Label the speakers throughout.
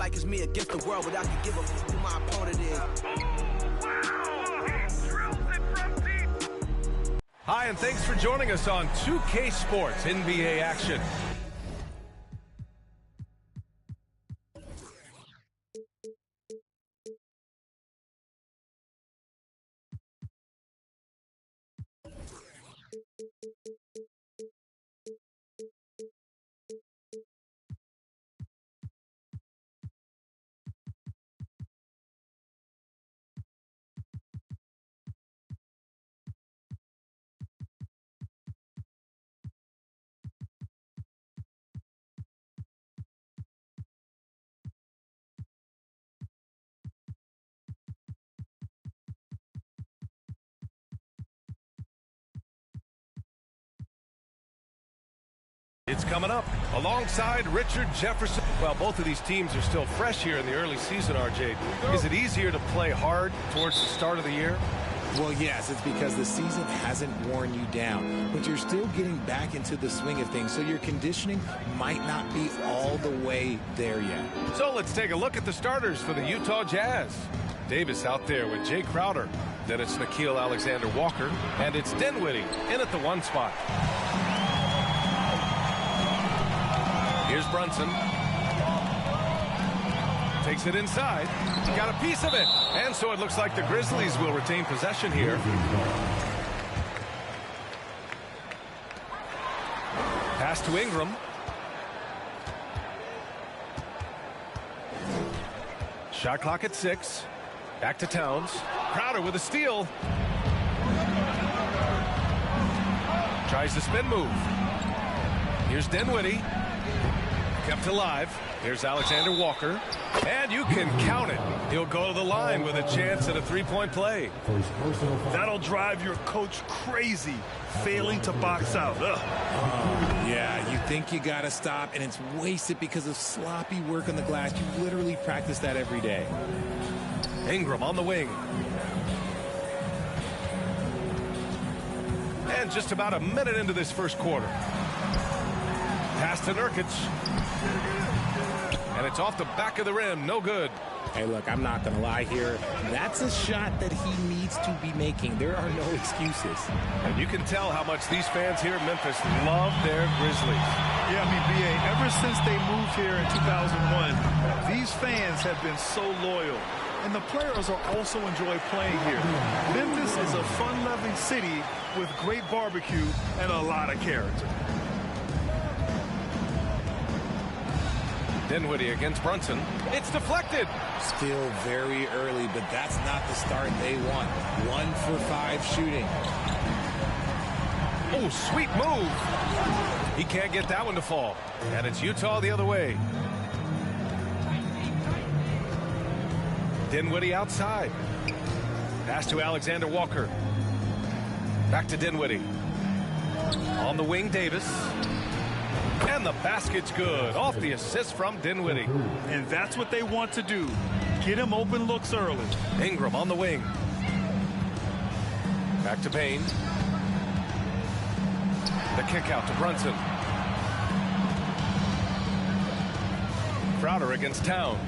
Speaker 1: like it's me against the world, but I can give a fuck who my opponent is.
Speaker 2: Hi, and thanks for joining us on 2K Sports NBA action. It's coming up alongside Richard Jefferson. Well, both of these teams are still fresh here in the early season, RJ. Is it easier to play hard towards the start of the year?
Speaker 3: Well, yes, it's because the season hasn't worn you down, but you're still getting back into the swing of things, so your conditioning might not be all the way there yet.
Speaker 2: So let's take a look at the starters for the Utah Jazz. Davis out there with Jay Crowder. Then it's Nickeil Alexander-Walker, and it's Dinwiddie in at the 1 spot. Here's Brunson. Takes it inside. Got a piece of it. And so it looks like the Grizzlies will retain possession here. Pass to Ingram. Shot clock at 6. Back to Towns. Crowder with a steal. Tries the spin move. Here's Dinwiddie. Kept alive. Here's Alexander Walker. And you can count it. He'll go to the line with a chance at a three-point play.
Speaker 4: That'll drive your coach crazy, failing to box out.
Speaker 3: Yeah, you think you got to stop, and it's wasted because of sloppy work on the glass. You literally practice that every day.
Speaker 2: Ingram on the wing. And just about a minute into this first quarter. Pass to Nurkic. And it's off the back of the rim. No good.
Speaker 3: Hey, look, I'm not going to lie here. That's a shot that he needs to be making. There are no excuses.
Speaker 2: And you can tell how much these fans here in Memphis love their Grizzlies.
Speaker 4: Yeah, I mean, B.A., ever since they moved here in 2001, these fans have been so loyal. And the players are also enjoy playing here. Memphis is a fun-loving city with great barbecue and a lot of character.
Speaker 2: Dinwiddie against Brunson. It's deflected.
Speaker 3: Still very early, but that's not the start they want. 1 for 5 shooting.
Speaker 2: Oh, sweet move. He can't get that one to fall. And it's Utah the other way. Dinwiddie outside. Pass to Alexander Walker. Back to Dinwiddie. On the wing, Davis. And the basket's good. Off the assist from Dinwiddie.
Speaker 4: And that's what they want to do. Get him open looks early.
Speaker 2: Ingram on the wing. Back to Payne. The kick out to Brunson. Crowder against Towns.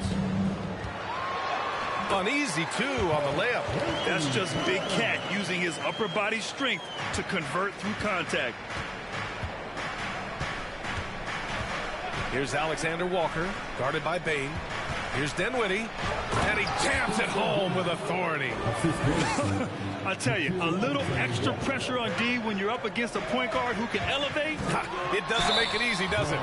Speaker 2: Uneasy, too, on the layup.
Speaker 4: That's just Big Cat using his upper body strength to convert through contact.
Speaker 2: Here's Alexander Walker, guarded by Bane. Here's Dinwiddie, and he jams it home with authority.
Speaker 4: I tell you, a little extra pressure on D when you're up against a point guard who can elevate.
Speaker 2: It doesn't make it easy, does it?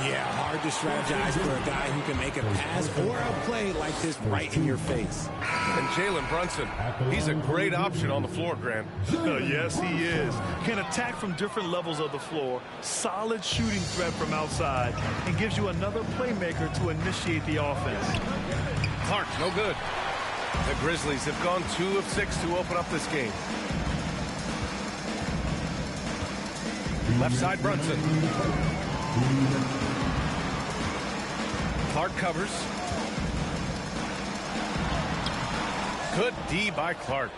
Speaker 3: Yeah, hard to strategize for a guy who can make a pass or a play like this right in your face.
Speaker 2: And Jalen Brunson, he's a great option on the floor, Grant.
Speaker 4: Yes, he is. Can attack from different levels of the floor, solid shooting threat from outside, and gives you another playmaker to initiate the offense.
Speaker 2: Clark, no good. The Grizzlies have gone 2 of 6 to open up this game. Left side, Brunson. Clark covers. Good D by Clark.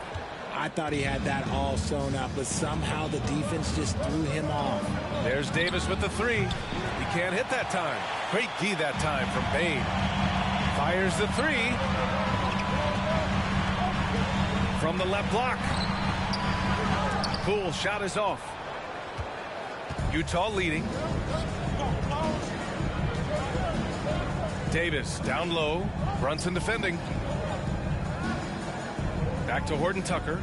Speaker 3: I thought he had that all sewn up, but somehow the defense just threw him off.
Speaker 2: There's Davis with the 3. He can't hit that time. Great D that time from Bane. Fires the three. From the left block. Poole shot is off. Utah leading. Davis down low. Brunson defending. Back to Horton Tucker.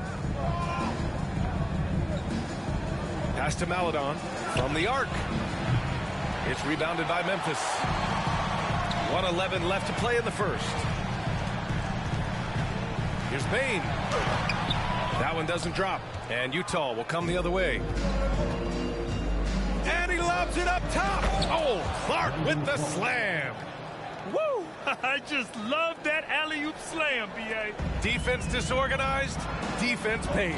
Speaker 2: Pass to Maladon from the arc. It's rebounded by Memphis. 1:11 left to play in the first. Here's Bain. That one doesn't drop. And Utah will come the other way. And he lobs it up top. Oh, Clark with the slam.
Speaker 4: Woo! I just love that alley-oop slam, B.A.
Speaker 2: Defense disorganized. Defense pays.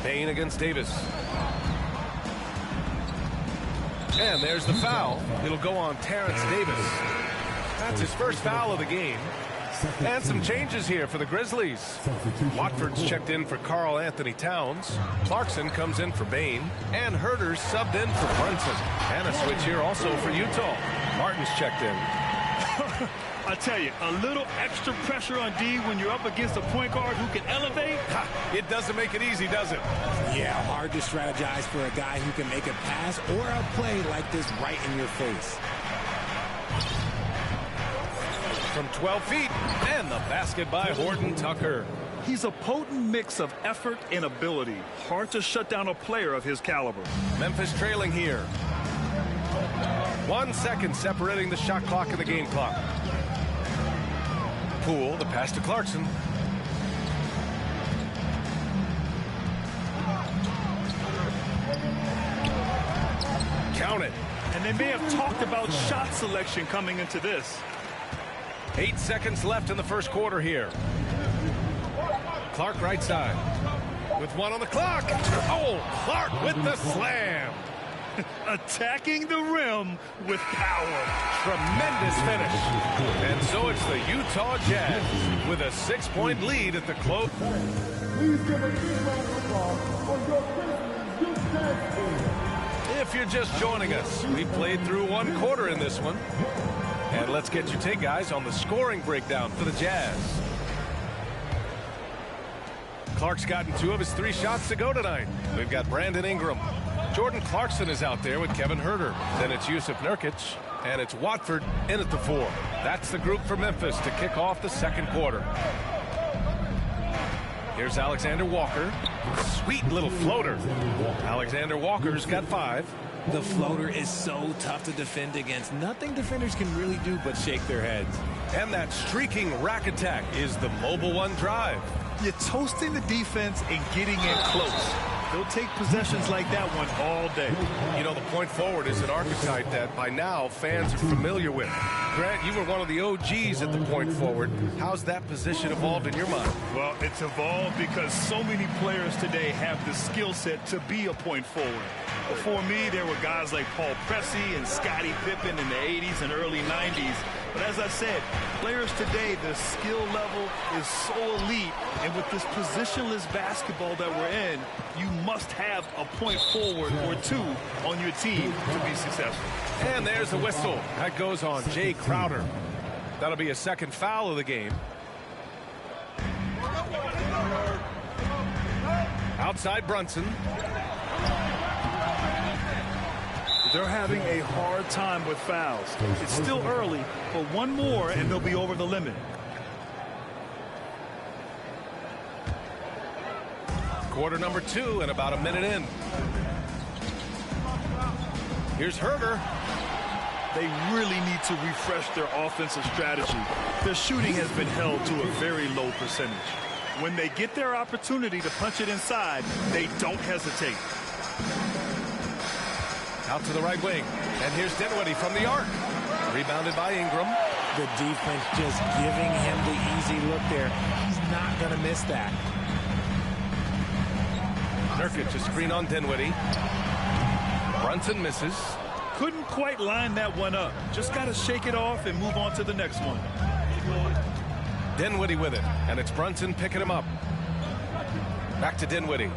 Speaker 2: Bain against Davis. And there's the foul. It'll go on Terrence Davis. That's his first foul of the game. And some changes here for the Grizzlies. Watford's checked in for Karl Anthony Towns. Clarkson comes in for Bain. And Herter's subbed in for Brunson. And a switch here also for Utah. Martin's checked in.
Speaker 4: I tell you, a little extra pressure on D when you're up against a point guard who can elevate.
Speaker 2: It doesn't make it easy, does it?
Speaker 3: Yeah, hard to strategize for a guy who can make a pass or a play like this right in your face.
Speaker 2: From 12 feet, and the basket by Horton Tucker.
Speaker 4: He's a potent mix of effort and ability. Hard to shut down a player of his caliber.
Speaker 2: Memphis trailing here. 1 second separating the shot clock and the game clock. Poole, the pass to Clarkson. Count it.
Speaker 4: And they may have talked about shot selection coming into this.
Speaker 2: 8 seconds left in the first quarter here. Clark right side. With 1 on the clock. Oh, Clark with the slam.
Speaker 4: Attacking the rim with power.
Speaker 2: Tremendous finish. And so it's the Utah Jazz with a 6-point lead at the close. If you're just joining us, we played through 1 quarter in this one. And let's get your take, guys, on the scoring breakdown for the Jazz. Clark's gotten 2 of his 3 shots to go tonight. We've got Brandon Ingram. Jordan Clarkson is out there with Kevin Herter. Then it's Yusuf Nurkic. And it's Watford in at the 4. That's the group for Memphis to kick off the second quarter. Here's Alexander Walker. Sweet little floater. Alexander Walker's got 5.
Speaker 3: The floater is so tough to defend against. Nothing defenders can really do but shake their heads.
Speaker 2: And that streaking rack attack is the Mobile One drive.
Speaker 4: You're toasting the defense and getting in close. They'll take possessions like that one all day.
Speaker 2: You know, the point forward is an archetype that by now fans are familiar with. Grant, you were one of the OGs at the point forward. How's that position evolved in your mind?
Speaker 4: Well, it's evolved because so many players today have the skill set to be a point forward. Before me, there were guys like Paul Pressey and Scottie Pippen in the 80s and early 90s. But as I said, players today, the skill level is so elite. And with this positionless basketball that we're in, you must have a point forward or 2 on your team to be successful.
Speaker 2: And there's the whistle. That goes on Jay Crowder. That'll be a second foul of the game. Outside Brunson.
Speaker 4: They're having a hard time with fouls. It's still early, but 1 more and they'll be over the limit.
Speaker 2: Quarter number 2 and about a minute in. Here's Herter.
Speaker 4: They really need to refresh their offensive strategy. Their shooting has been held to a very low percentage. When they get their opportunity to punch it inside, they don't hesitate.
Speaker 2: Out to the right wing. And here's Dinwiddie from the arc. Rebounded by Ingram.
Speaker 3: The defense just giving him the easy look there. He's not going to miss that.
Speaker 2: Nurkic, a screen on Dinwiddie. Brunson misses.
Speaker 4: Couldn't quite line that one up. Just got to shake it off and move on to the next one.
Speaker 2: Dinwiddie with it. And it's Brunson picking him up. Back to Dinwiddie.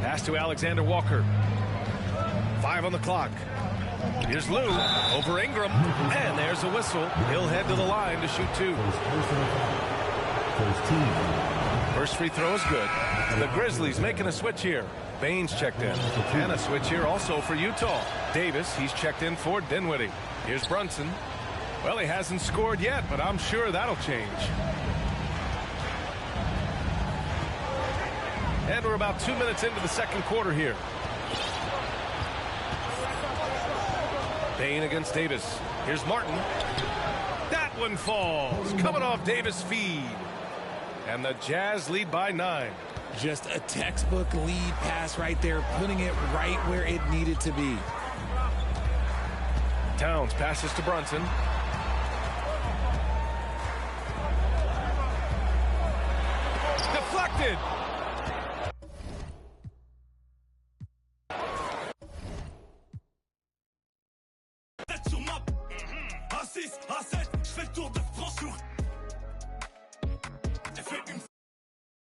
Speaker 2: Pass to Alexander Walker. 5 on the clock. Here's Lou over Ingram, and there's a whistle. He'll head to the line to shoot 2. First free throw is good. The Grizzlies making a switch here. Baines checked in. And a switch here also for Utah. Davis, he's checked in for Dinwiddie. Here's Brunson. Well, he hasn't scored yet, but I'm sure that'll change. And we're about 2 minutes into the second quarter here. Bain against Davis. Here's Martin. That one falls. Coming off Davis' feed. And the Jazz lead by 9.
Speaker 3: Just a textbook lead pass right there, putting it right where it needed to be.
Speaker 2: Towns passes to Brunson. Deflected.